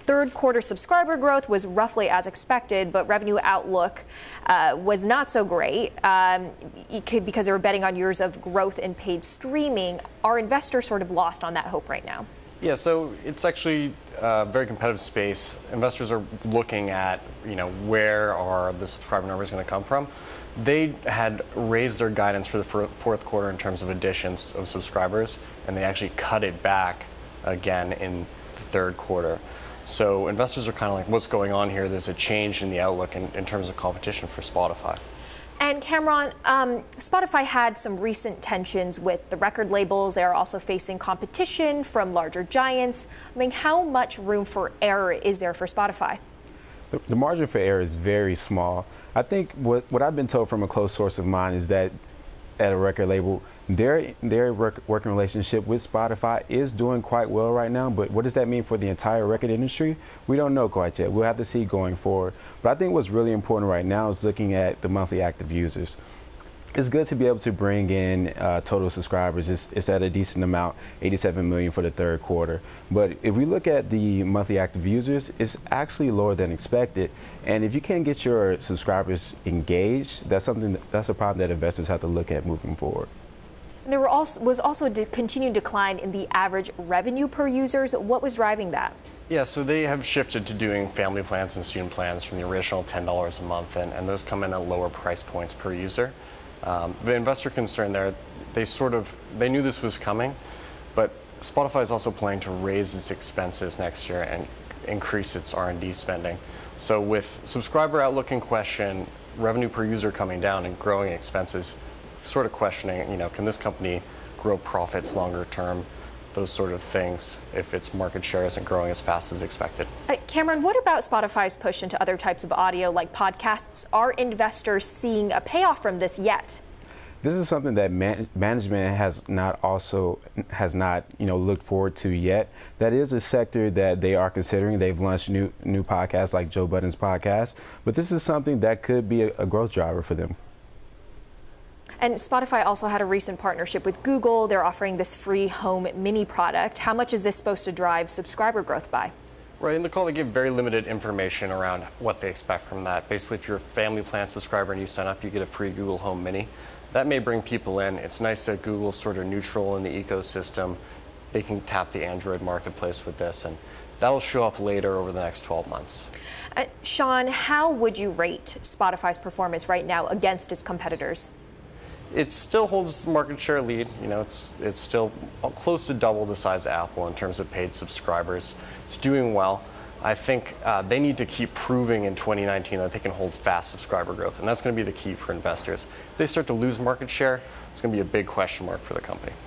Third quarter subscriber growth was roughly as expected, but revenue outlook was not so great because they were betting on years of growth in paid streaming. Are investors sort of lost on that hope right now? Yeah, so it's actually a very competitive space. Investors are looking at, where are the subscriber numbers going to come from? They had raised their guidance for the fourth quarter in terms of additions of subscribers, and they actually cut it back again in the third quarter. So investors are kind of like, what's going on here? There's a change in the outlook in terms of competition for Spotify. And Kamaron, Spotify had some recent tensions with the record labels. They are also facing competition from larger giants. I mean, how much room for error is there for Spotify? The margin for error is very small. I think what I've been told from a close source of mine is that at a record label, their working relationship with Spotify is doing quite well right now. But what does that mean for the entire record industry? We don't know quite yet. We'll have to see going forward. But I think what's really important right now is looking at the monthly active users. It's good to be able to bring in total subscribers. It's at a decent amount, 87 million for the third quarter. But if we look at the monthly active users, it's actually lower than expected. And if you can't get your subscribers engaged, that's a problem that investors have to look at moving forward. There was also a continued decline in the average revenue per users. What was driving that? Yeah, so they have shifted to doing family plans and student plans from the original $10 a month, and those come in at lower price points per user. The investor concern there, they knew this was coming, but Spotify is also planning to raise its expenses next year and increase its R&D spending. So with subscriber outlook in question, revenue per user coming down and growing expenses, sort of questioning, can this company grow profits longer term? Those sort of things if its market share isn't growing as fast as expected. Kamaron, what about Spotify's push into other types of audio like podcasts? Are investors seeing a payoff from this yet? This is something that management has not looked forward to yet. That is a sector that they are considering. They've launched new podcasts like Joe Budden's podcast, but this is something that could be a growth driver for them. And Spotify also had a recent partnership with Google. They're offering this free home mini product. How much is this supposed to drive subscriber growth by? Right, in the call they give very limited information around what they expect from that. Basically, if you're a family plan subscriber and you sign up, you get a free Google Home Mini. That may bring people in. It's nice that Google's sort of neutral in the ecosystem. They can tap the Android marketplace with this, and that'll show up later over the next 12 months. Sean, how would you rate Spotify's performance right now against its competitors? It still holds the market share lead. It's still close to double the size of Apple in terms of paid subscribers. It's doing well. I think they need to keep proving in 2019 that they can hold fast subscriber growth, and that's going to be the key for investors. If they start to lose market share, it's going to be a big question mark for the company.